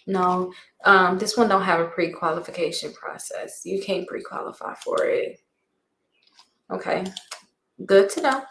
No, this one don't have a pre-qualification process. You can't pre-qualify for it. Okay, good to know.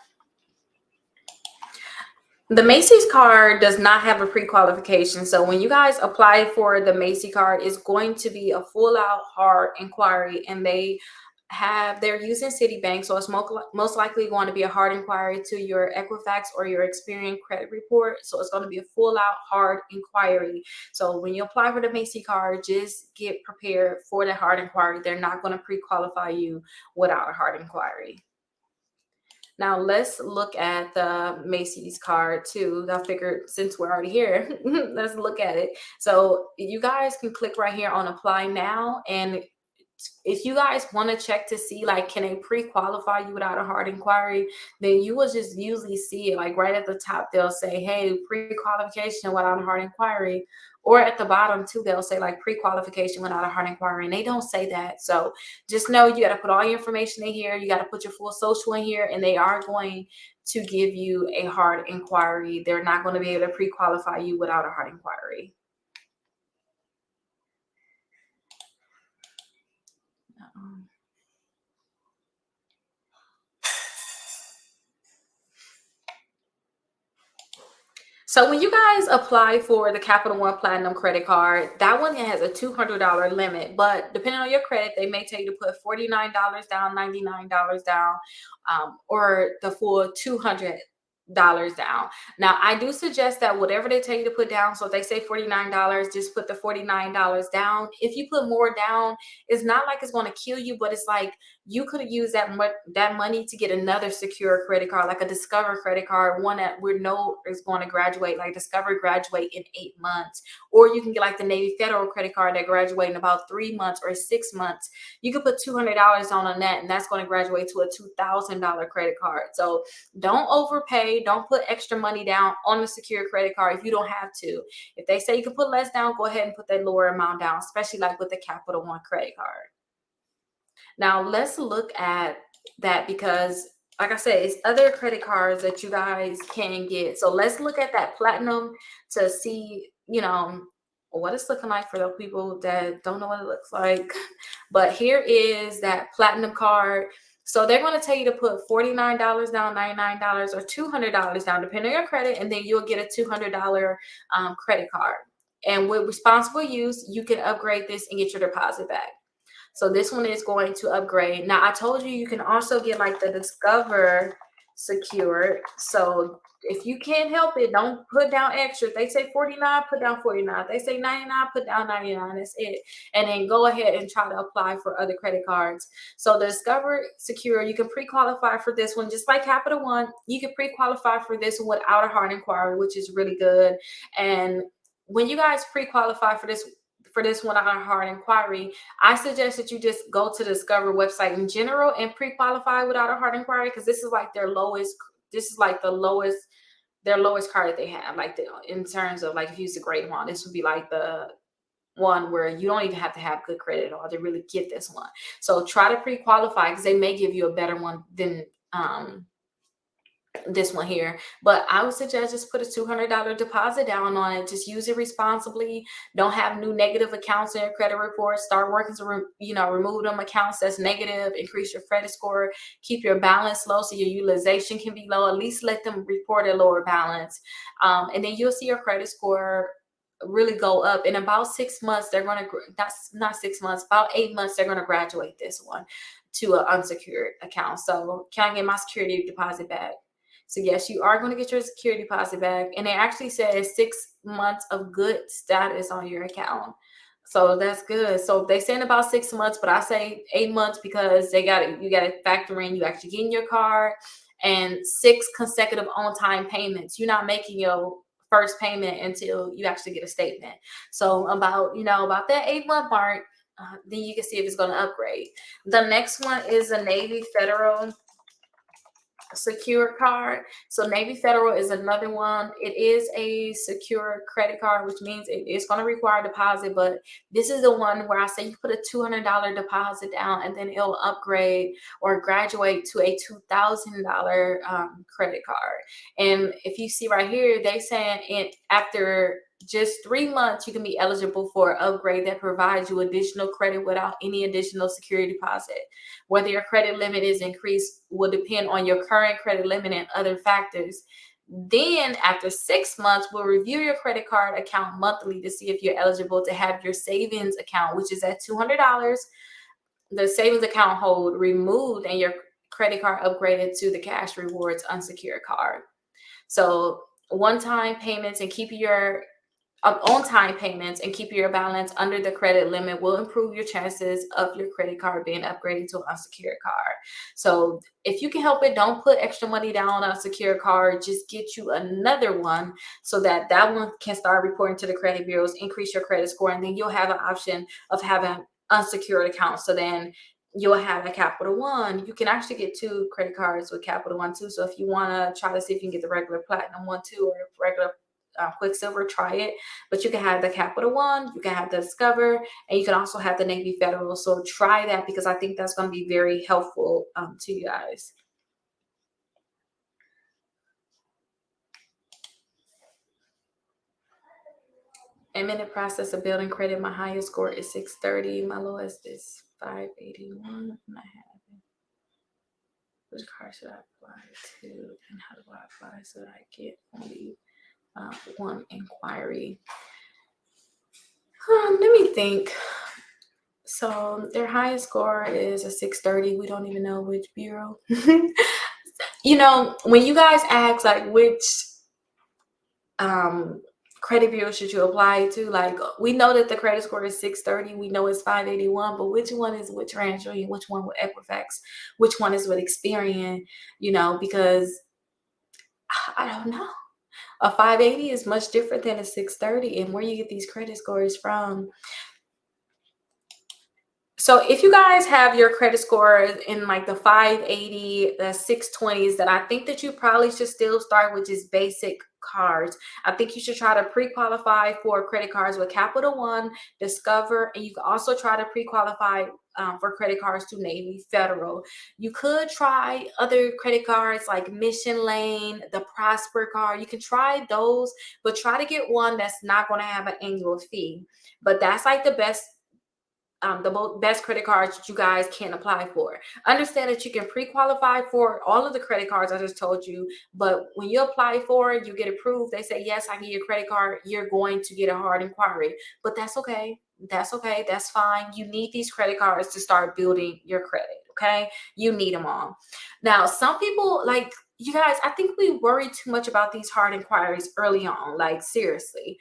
The Macys card does not have a pre-qualification. So when you guys apply for the Macy card, it's going to be a full out hard inquiry, and they're using Citibank, so it's most likely going to be a hard inquiry to your Equifax or your Experian credit report. So it's going to be a full out hard inquiry. So when you apply for the Macy card, just get prepared for the hard inquiry. They're not going to pre-qualify you without a hard inquiry. Now let's look at the Macy's card too. I figured since we're already here, let's look at it. So you guys can click right here on apply now, and if you guys want to check to see like can they pre-qualify you without a hard inquiry, then you will just usually see it like right at the top. They'll say, hey, pre-qualification without a hard inquiry, or at the bottom too they'll say like pre-qualification without a hard inquiry, and they don't say that. So just know you got to put all your information in here, you got to put your full social in here, and they are going to give you a hard inquiry. They're not going to be able to pre-qualify you without a hard inquiry. So when you guys apply for the Capital One Platinum credit card, that one has a $200 limit. But depending on your credit, they may tell you to put $49 down, $99 down, or the full $200 down. Now, I do suggest that whatever they tell you to put down, so if they say $49, just put the $49 down. If you put more down, it's not like it's going to kill you, but it's like you could have used that money to get another secure credit card, like a Discover credit card, one that we know is going to graduate, like Discover graduate in 8 months. Or you can get like the Navy Federal credit card that graduate in about 3 months or 6 months. You could put $200 on that, and that's going to graduate to a $2,000 credit card. So don't overpay. Don't put extra money down on the secure credit card if you don't have to. If they say you can put less down, go ahead and put that lower amount down, especially like with the Capital One credit card. Now let's look at that because like I said, it's other credit cards that you guys can get. So let's look at that platinum to see, what it's looking like for the people that don't know what it looks like. But here is that platinum card. So they're going to tell you to put $49 down, $99, or $200 down, depending on your credit, and then you'll get a $200 credit card. And with responsible use, you can upgrade this and get your deposit back. So this one is going to upgrade. Now I told you can also get like the Discover Secure. So if you can't help it, don't put down extra. If they say 49, put down 49. If they say 99, put down 99. That's it. And then go ahead and try to apply for other credit cards. So the Discover Secure, you can pre-qualify for this one. Just like Capital One, you can pre-qualify for this one without a hard inquiry, which is really good. And when you guys pre-qualify for this one on a hard inquiry, I suggest that you just go to the Discover website in general and pre-qualify without a hard inquiry, because this is like their lowest. This is like their lowest card that they have. Like in terms of like if you use a grade one, this would be like the one where you don't even have to have good credit at all to really get this one. So try to pre-qualify because they may give you a better one than this one here. But I would suggest just put a $200 deposit down on it. Just use it responsibly. Don't have new negative accounts in your credit report. Start working to remove them accounts that's negative. Increase your credit score. Keep your balance low so your utilization can be low. At least let them report a lower balance, and then you'll see your credit score really go up. In about 6 months, they're going to, that's not 6 months, about 8 months, they're going to graduate this one to an unsecured account. So can I get my security deposit back? So yes, you are going to get your security deposit back. And it actually says 6 months of good status on your account. So that's good. So they say in about 6 months, but I say 8 months because you got to factor in you actually getting your card and 6 consecutive on-time payments. You're not making your first payment until you actually get a statement. So about that 8-month mark, then you can see if it's going to upgrade. The next one is a Navy Federal secure card. So Navy Federal is another one. It is a secure credit card, which means it is going to require deposit, but this is the one where I say you put a $200 deposit down and then it'll upgrade or graduate to a $2,000 credit card. And if you see right here, they saying it after just 3 months, you can be eligible for an upgrade that provides you additional credit without any additional security deposit. Whether your credit limit is increased will depend on your current credit limit and other factors. Then after 6 months, we'll review your credit card account monthly to see if you're eligible to have your savings account, which is at $200, the savings account hold removed and your credit card upgraded to the cash rewards unsecured card. So one-time payments and keep your on-time payments and keep your balance under the credit limit will improve your chances of your credit card being upgraded to an unsecured card. So if you can help it, don't put extra money down on a secured card. Just get you another one so that that one can start reporting to the credit bureaus, increase your credit score, and then you'll have an option of having unsecured accounts. So then you'll have a Capital One. You can actually get 2 credit cards with Capital One too. So if you want to try to see if you can get the regular Platinum one too, or regular Quicksilver, try it. But you can have the Capital One, you can have the Discover, and you can also have the Navy Federal. So try that because I think that's going to be very helpful to you guys. I'm in the process of building credit. My highest score is 630. My lowest is 581. I'm not having. Which card should I apply to, and how do I apply so that I get only one inquiry? Let me think. So their highest score is a 630. We don't even know which bureau. You know, when you guys ask like which credit bureau should you apply to, like we know that the credit score is 630, we know it's 581, but which one is with TransUnion, which one with Equifax, which one is with Experian, you know, because I don't know. A 580 is much different than a 630, and where you get these credit scores from. So if you guys have your credit score in like the 580, the 620s, then I think that you probably should still start with just basic cards. I think you should try to pre-qualify for credit cards with Capital One, Discover, and you can also try to pre-qualify for credit cards to Navy Federal. You could try other credit cards like Mission Lane, the Prosper card. You can try those, but try to get one that's not going to have an annual fee. But that's like the best best credit cards that you guys can apply for. Understand that you can pre-qualify for all of the credit cards I just told you, but when you apply for it, you get approved. They say, yes, I need your credit card. You're going to get a hard inquiry, but that's okay. That's okay. That's fine. You need these credit cards to start building your credit. Okay. You need them all. Now, some people like, you guys, I think we worry too much about these hard inquiries early on. Like seriously,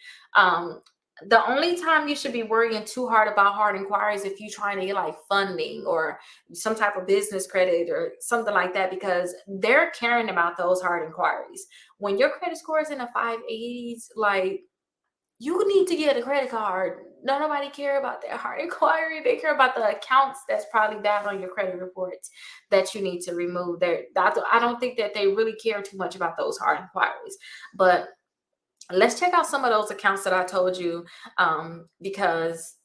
the only time you should be worrying too hard about hard inquiries if you're trying to get like funding or some type of business credit or something like that, because they're caring about those hard inquiries. When your credit score is in the 580s, like you need to get a credit card. Don't nobody care about that hard inquiry. They care about the accounts that's probably bad on your credit reports that you need to remove. I don't think that they really care too much about those hard inquiries. But let's check out some of those accounts that I told you, because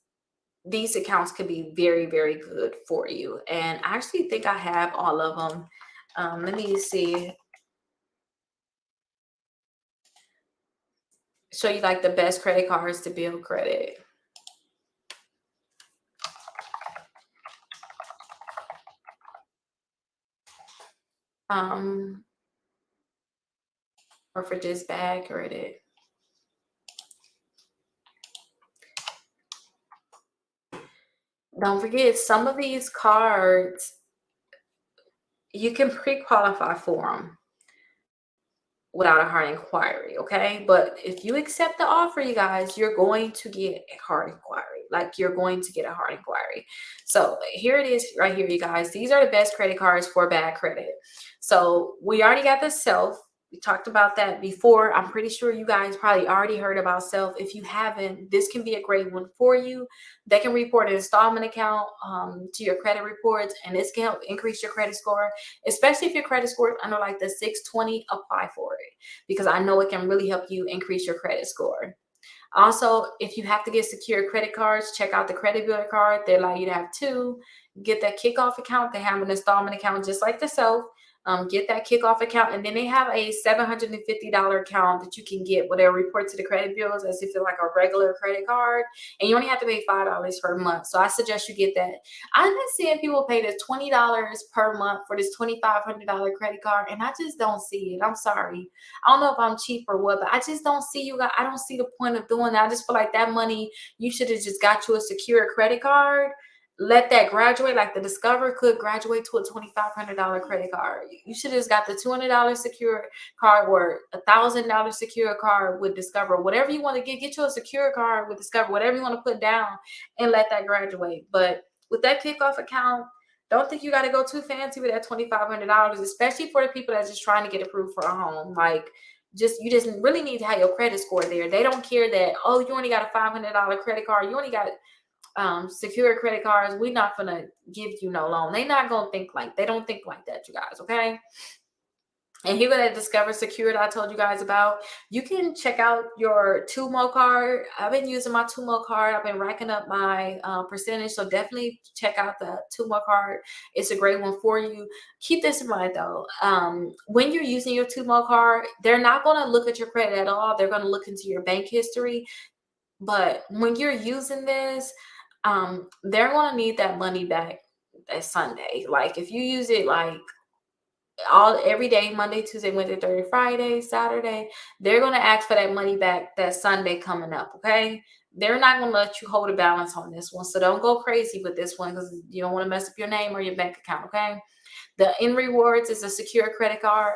these accounts could be very, very good for you. And I actually think I have all of them. Let me see. Show you like the best credit cards to build credit. Or for just bad credit. Don't forget, some of these cards, you can pre-qualify for them without a hard inquiry, okay? But if you accept the offer, you guys, you're going to get a hard inquiry. Like you're going to get a hard inquiry. So here it is right here, you guys. These are the best credit cards for bad credit. So we already got the Self. We talked about that before. I'm pretty sure you guys probably already heard about Self. If you haven't, this can be a great one for you. They can report an installment account to your credit reports, and this can help increase your credit score, especially if your credit score is under like the 620. Apply for it because I know it can really help you increase your credit score. Also, if you have to get secure credit cards, check out the Credit Builder card. They allow you to have two. Get that kickoff account. They have an installment account just like the Self. get that kickoff account, and then they have a $750 account that you can get where they'll report to the credit bureaus as if it's like a regular credit card, and you only have to pay $5 per month. So I suggest you get that. I've been seeing people pay this $20 per month for this $2,500 credit card, and I just don't see it. I'm sorry. I don't know if I'm cheap or what, but I just don't see you guys. I don't see the point of doing that. I just feel like that money, you should have just got you a secure credit card, let that graduate. Like the Discover could graduate to a $2,500 credit card. You should have just got the $200 secure card or $1,000 secure card with Discover. Whatever you want to get you a secure card with Discover, whatever you want to put down, and let that graduate. But with that kickoff account, don't think you got to go too fancy with that $2,500, especially for the people that's just trying to get approved for a home. Like, you just really need to have your credit score there. They don't care that, oh, you only got a $500 credit card, you only got secure credit cards, we're not gonna give you no loan. They don't think like that, you guys. Okay. And here with that Discover Secure that I told you guys about, you can check out your Tumo card. I've been using my Tumo card. I've been racking up my percentage. So definitely check out the Tumo card. It's a great one for you. Keep this in mind though. When you're using your Tumo card, they're not going to look at your credit at all. They're going to look into your bank history. But when you're using this, they're going to need that money back that Sunday. Like if you use it like every day, Monday, Tuesday, Wednesday, Thursday, Friday, Saturday, they're going to ask for that money back that Sunday coming up. Okay. They're not going to let you hold a balance on this one. So don't go crazy with this one because you don't want to mess up your name or your bank account. Okay. The In Rewards is a secure credit card.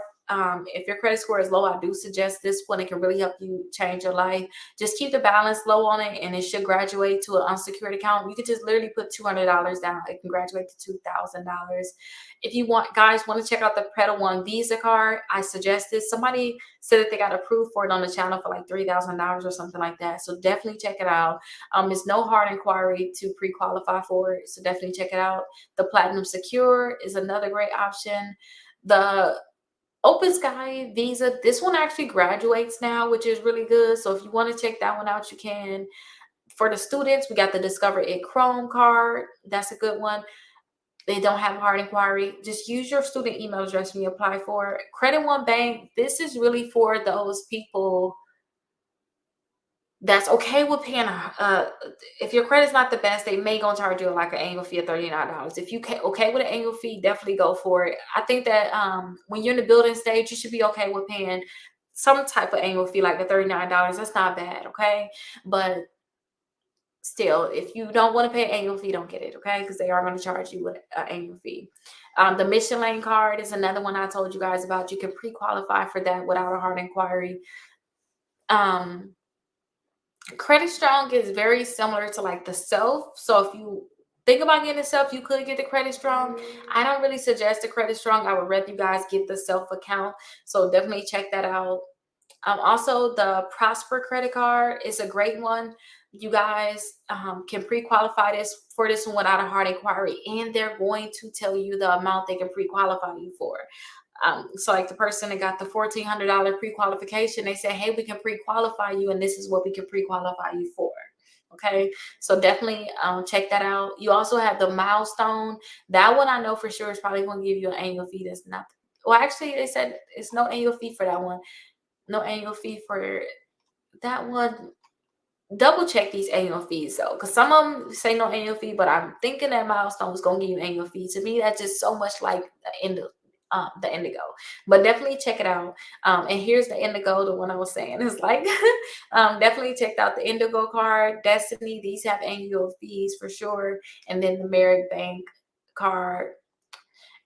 If your credit score is low, I do suggest this one. It can really help you change your life. Just keep the balance low on it, and it should graduate to an unsecured account. You could just literally put $200 down. It can graduate to $2,000. If you want to check out the Prepaid One Visa card, I suggest this. Somebody said that they got approved for it on the channel for like $3,000 or something like that. So definitely check it out. It's no hard inquiry to pre-qualify for it. So definitely check it out. The Platinum Secure is another great option. The Open Sky Visa, this one actually graduates now, which is really good. So if you want to check that one out, you can. For the students, we got the Discover It Chrome card. That's a good one. They don't have hard inquiry. Just use your student email address when you apply for it. Credit One Bank, this is really for those people that's okay with paying if your credit's not the best, they may gonna charge you like an annual fee of $39. If you okay with an annual fee, definitely go for it. I think that when you're in the building stage, you should be okay with paying some type of annual fee like the $39. That's not bad. Okay. But still, if you don't want to pay an annual fee, don't get it. Okay. Because they are going to charge you with an annual fee. The Mission Lane card is another one I told you guys about. You can pre-qualify for that without a hard inquiry. Credit Strong is very similar to like the Self. So if you think about getting the Self, you could get the Credit Strong. I don't really suggest the Credit Strong. I would rather you guys get the Self account. So definitely check that out. Also, the Prosper credit card is a great one. You guys can pre-qualify for this one without a hard inquiry, and they're going to tell you the amount they can pre-qualify you for. So like the person that got the $1,400 pre-qualification, they say, hey, we can pre-qualify you, and this is what we can pre-qualify you for. Okay, so definitely check that out. You also have the Milestone. That one I know for sure is probably going to give you an annual fee. That's not, well, actually, they said it's no annual fee for that one. No annual fee for that one. Double check these annual fees though, because some of them say no annual fee, but I'm thinking that Milestone was going to give you annual fee. To me, that's just so much like the Indigo. But definitely check it out. And here's the Indigo, the one I was saying is like definitely check out the Indigo card. Destiny, these have annual fees for sure. And then the Merrick Bank card,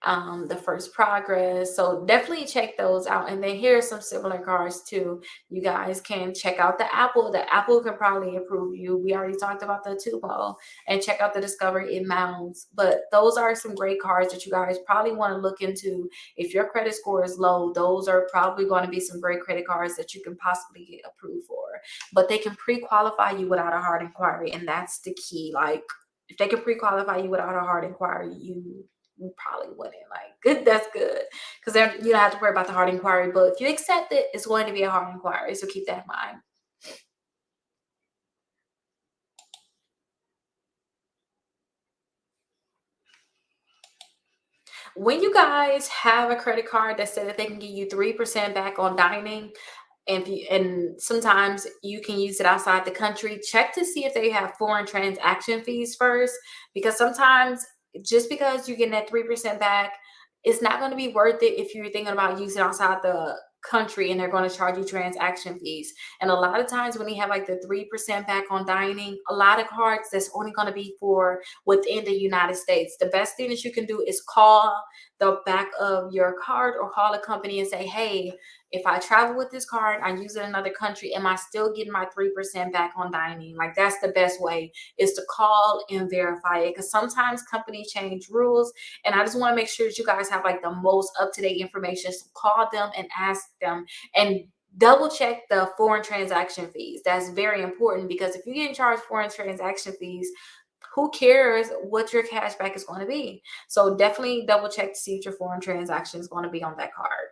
the First Progress. So definitely check those out. And then here are some similar cards too. You guys can check out the Apple. The Apple can probably approve you. We already talked about the Tubo, and check out the Discovery in Mounds. But those are some great cards that you guys probably want to look into. If your credit score is low, those are probably going to be some great credit cards that you can possibly get approved for. But they can pre-qualify you without a hard inquiry, and that's the key. Like if they can pre-qualify you without a hard inquiry, you probably wouldn't. Like good, that's good, because then you don't have to worry about the hard inquiry. But if you accept it, it's going to be a hard inquiry, so keep that in mind. When you guys have a credit card that said that they can give you 3% back on dining, and sometimes you can use it outside the country, check to see if they have foreign transaction fees first, because sometimes just because you get that 3% back, it's not going to be worth it if you're thinking about using outside the country and they're going to charge you transaction fees. And a lot of times when they have like the 3% back on dining, a lot of cards that's only going to be for within the United States. The best thing that you can do is call the back of your card or call a company and say, hey, if I travel with this card, I use it in another country, am I still getting my 3% back on dining? Like, that's the best way, is to call and verify it, because sometimes companies change rules. And I just want to make sure that you guys have like the most up-to-date information. So call them and ask them, and double check the foreign transaction fees. That's very important, because if you're getting charged foreign transaction fees, who cares what your cash back is going to be? So definitely double check to see if your foreign transaction is going to be on that card.